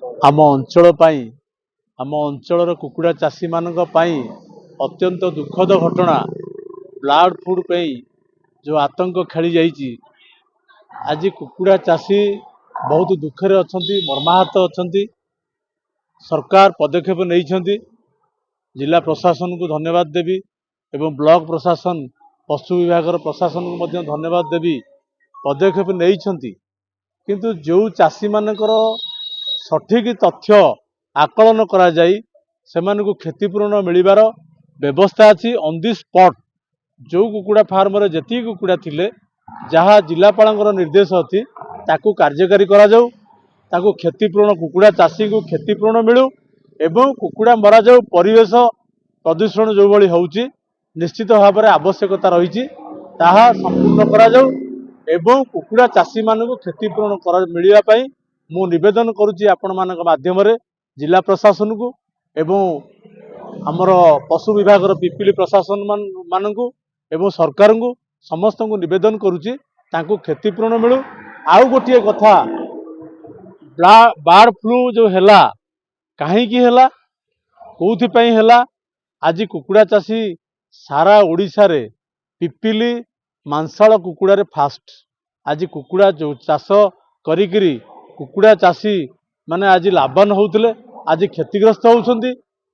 आम अंचल आम अंचल कुकुड़ा चाषी मानक अत्यंत दुखद घटना ब्लाड फूड जो आतंक खेली जाइए। आज कुकुड़ा चाषी बहुत दुखरे अच्छा मर्माहत अच्छा। सरकार पदक्षेप नहीं, जिला प्रशासन को धन्यवाद देवी एवं ब्लॉक प्रशासन पशु विभाग प्रशासन को धन्यवाद देवी। पदक्षेप नहीं किंतु जो चाषी मानकर सठिक तथ्य आकलन करा जाई सेमानकु क्षतिपूरण मिलिबार व्यवस्था अच्छी ऑन दी स्पॉट। जो कुकुड़ा फार्म रे जति कुकुड़ा थिले जहाँ जिलापाल निर्देश अच्छी ताकू कार्यकारी करा जाऊ, ताकू क्षतिपूरण कुकुड़ा चाषी को क्षतिपूरण मिलू एवं कुकुड़ा मरा जाऊ। परिवेश प्रदूषण जो भली होउची निश्चित भाव में आवश्यकता रही ताहा संपूर्ण करा जाऊ एवं कुकुड़ा चाषी मानक क्षतिपूरण मिलवा पाई मु निवेदन करुच्ची आपण मानक माध्यम रे जिला प्रशासन को एवं आमर पशु विभाग पिपिली प्रशासन मानकु एवं सरकार को समस्त को निवेदन करुच्ची तांको क्षतिपूरण मिलू। आउ गोटे कथा बर्ड फ्लू जो हैला कहीं हैला कोउथि पई हैला आज कुकुड़ा चाषी सारा ओडिशा रे पिपिली मांसाल कुकुड़ा रे फास्ट। आज कुकुड़ा जो चाष करिकिरी कुकुड़ा चाषी माने आज लाभवान होउथिले आज क्षतिग्रस्त होउछंती।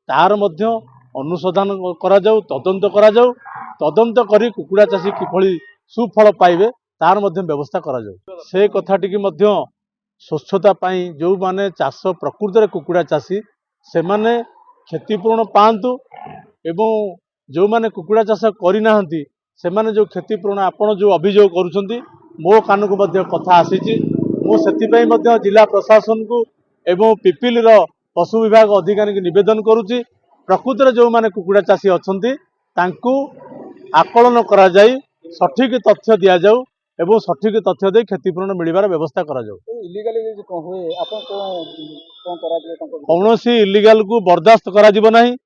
तार मध्य अनुसंधान करा जाऊ, तदंत करा जाऊ, तदंत करी कुकुड़ा चाषी किभली सुफल पाइबे तार मध्य व्यवस्था करा जाऊ। से कथाटी मध्य स्वच्छता पाई जो माने चाष प्रकृत रे कुकुड़ा चाषी से माने क्षतिपूर्ण पांतु एवं जो माने कुकुड़ा चाष करि नाहंती से माने जो क्षतिपूर्ण आपण जो अभियोग करूछंती मो कान को मध्य कथा आसीची। मु सेतिपई मध्य जिला प्रशासन को एवं पिपिल पशु विभाग अधिकारी को निवेदन करुच्ची प्रकृत रे जो माने कुकुड़ा चाषी अछंती तांकू आकलन करा जाई सठिक तथ्य दिया जाऊ एवं सठिक तथ्य दे क्षतिपूरण मिलबार व्यवस्था करा जाऊ। कौनसी इलीगल को बर्दाश्त करा जिवो नाही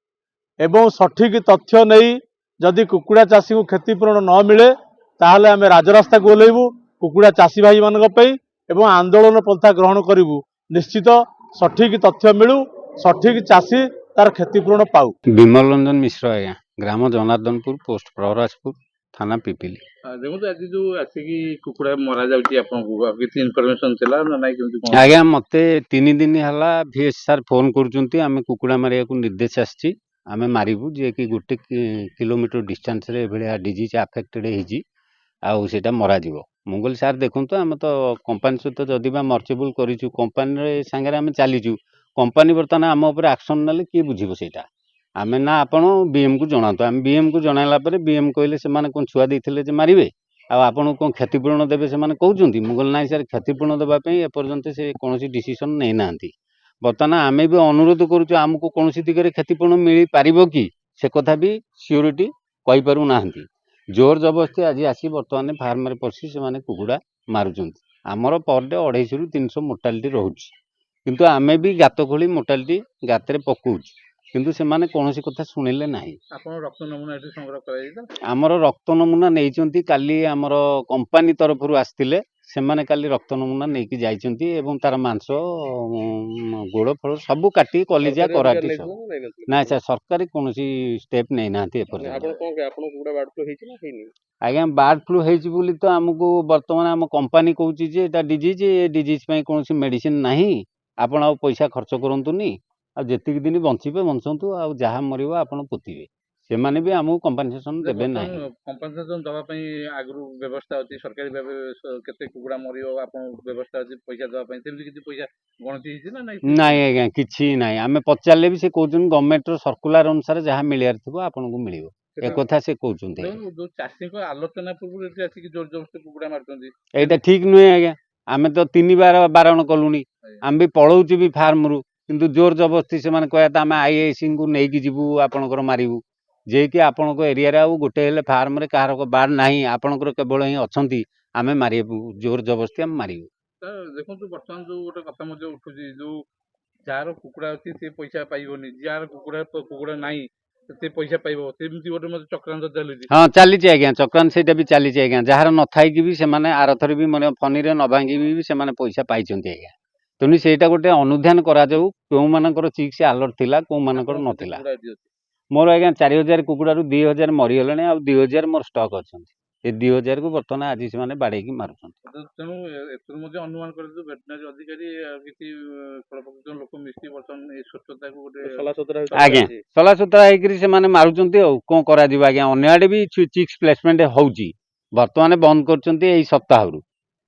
एवं सठिक तथ्य नहीं जदि कुकुड़ा चाषी को क्षतिपूरण न मिले ताहले आमे राजरास्ता को ओल्लैबू कुकुड़ा चाषी भाई मानक पई एवं आंदोलन पंथा ग्रहण करिवू। निश्चित सठिक तथ्य मिलू सठिक चाषी तार क्षतिपूरण पाऊ। विमल रंजन मिश्र आज्ञा ग्राम जनार्दनपुर पोस्ट प्रवराजपुर थाना पिपिली। देखो आज जो आसिकी कुकुड़ा मरा जाउची आपनको किछि इन्फॉर्मेशन थिला ना नाही केमति आज्ञा मते 3 दिन हला वीएस सर फोन करूचंती आमे कुकुड़ा मारिया को निर्देश आछि आमे मारिबू जे कि 1 किलोमीटर डिस्टेंस रे भलिया डिजीज अफेक्टेड हेजी आउ सेटा मरा जीवो। मुगल सार देखंतो आमे तो कंपनी सहित जदि बा मर्चेबल करिछु कंपनी रे संगे आमे चालिछु कंपनी बर्तन आम ऊपर एक्शन नेले कि बुझिबो सेटा आमे ना आपण बीएम को जणातो आमे बीएम को जणाइला परे बीएम कहले से माने कोन छुआ देथिले जे मारिबे आ आपण कोन क्षतिपूरण देबे से माने कहउचंती मुगल नाइ सर क्षतिपूरण देबा पई ए पर्यंत से कोनोसी डिसिजन नै नांती। बर्तन आमे भी अनुरोध करूछु आमको कोनोसी दिगरे क्षतिपूरण मिली पारिबो कि से कथा भी सियोरिटी कहि पारु नांती। जोर जबरदस्ती आज आसी बर्तमान फार्म रे पसी से माने कुकुड़ा मारुचंती। आमर पर डे 250 रु 300 मोर्टालिटी रहउची किंतु आमे भी गात खोली मोर्टालिटी गातरे पकाउची किंतु से माने कोनोसी कथा सुनिले नाही। आपण रक्त नमूना एठी संग्रह कराई त आमर रक्त नमूना नेइचंती काली आमर कंपनी तरफ रु आस्तिले से माने काली रक्त नमूना नेकी जाइचंती एवं तार मांस गोड़ फळ सब काटी कलिजा कराटी सब ना सर सरकारी कोनोसी स्टेप नै नांती एपर। आपण कोन के आपण कुकुड़ा बर्ड फ्लू हेछि ना हेनि आज्ञा बर्ड फ्लू हेछि बोली तो हमको वर्तमान आम कंपनी कहूची जे एटा डिजीज पई कोनोसी मेडिसिन नाही आपण आ पैसा खर्च करंतुनी आ जेतिक दिन बंचिबे बंचंतु आ जहा मरिबो आपण पुतिबे से माने भी हमहु कंपनसेशन देबे नाही। कंपनसेशन दवा पई आगु व्यवस्था अछि सरकारी केते कुकुड़ा मरियो आपण व्यवस्था अछि पैसा दवा पई तेमि किछि पैसा गणति हिछि ना नाही नाही आज्ञा किछि नाही आमे पचारले भी से कहउछन गवर्नमेंट रो सर्कुलर अनुसार जहा मिलियार थिबो आपनको मिलिबो ए कथा से कहउछन। जो चाषी को आलोचना पूर्व एठी अछि कि जोर जबरदस्ती कुकुड़ा मारतंती एटा ठीक नुहे आज्ञा आमे तो 3 बार बारण कलुनी आम भी पळौची भी फार्म रु किंतु जोर जबरदस्ती से माने कहया आमे आईआईसी को नै कि जिवु आपनकर मारिबु जे कि आपनको एरिया रे आ गोटे हेले फार्म रे कहार को बार नाही आपनकर केवल ही अछंती आमे मारिबु जोर जबरदस्ती आमे मारिबु। देखो वर्तमान जो गोटे कथा मजे उठुची जो जार कुकुड़ा अछि से पैसा पाइबोनी जार कुकुड़ा नाही से पैसा पाइबो सेमति गोटे मते चक्रांत चलुची। हां चालिची आज्ञा चक्रांत सेटा भी चालिची आज्ञा जार न थाई कि भी से माने आरथर भी माने फनी रे न भांगी भी से माने पैसा पाइचंती आज्ञा ତେଣୁ ସେଇଟା ଗୋଟେ ଅନୁଧ୍ୟାନ କରାଯାଉ କେଉଁମାନଙ୍କର ଚିକ୍ସ ଆଲର୍ଟ ଥିଲା କେଉଁମାନଙ୍କର ଆପଣଙ୍କ କେତେ ନଥିଲା। କୁକୁଡ଼ା ଏଠି ଅଛି? ମୋର ଆଜ୍ଞା 4000 କୁକୁଡ଼ାରୁ 2000 ମରିଗଲେଣି ଆଉ 2000 ମୋର ଷ୍ଟକ୍ ଅଛନ୍ତି। ଏ 2000 କୁ ବର୍ତ୍ତମାନ ଆଜି ସେମାନେ ବାଡ଼େଇକି ମାରୁଛନ୍ତି। ତେଣୁ ଏଥିରୁ ମଧ୍ୟ ଅନୁମାନ କରିଛୁ ଭେଟନାରୀ ଅଧିକାରୀ ଆଉ କିଛି ପ୍ରକୃତ ଲୋକ ମିଶି ବର୍ତ୍ତମାନ ଏଇ ସ୍ୱଚ୍ଛତାକୁ ଗୋଟେ ଆଜ୍ଞା ସଲାସୁତରା ହେଇକିରି ସେମାନେ ମାରୁଛନ୍ତି ଆଉ କ'ଣ କରାଯିବ ଆଜ୍ଞା। ଅନ୍ୟ ଆଡ଼େ ବି ଚିକ୍ସ ପ୍ଲେସମେଣ୍ଟ ହେଉଛି, ବର୍ତ୍ତମାନ ବନ୍ଦ କରୁଛନ୍ତି ଏଇ ସପ୍ତାହରୁ,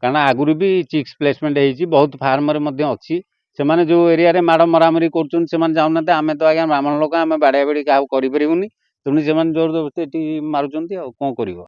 କାରଣ ଆଗରୁ ବି ଚିକ୍ସ ପ୍ଲେସମେଣ୍ଟ ହେଇଛି ବହୁତ ଫାର୍ମରେ ମଧ୍ୟ ଅଛି। ସେମାନେ ଯେଉଁ ଏରିଆରେ ମାଡ଼ ମରାମରି କରୁଛନ୍ତି ସେମାନେ ଯାଉନାହାନ୍ତି। ଆମେ ତ ଆଜ୍ଞା ବ୍ରାହ୍ମଣ ଲୋକ, ଆମେ ବାଡ଼ିଆ ବାଡ଼ି କାହାକୁ କରିପାରିବୁନି, ତେଣୁ ସେମାନେ ଜୋର ଜବରଦସ୍ତି ଏଠି ମାରୁଛନ୍ତି ଆଉ କ'ଣ କରିବ।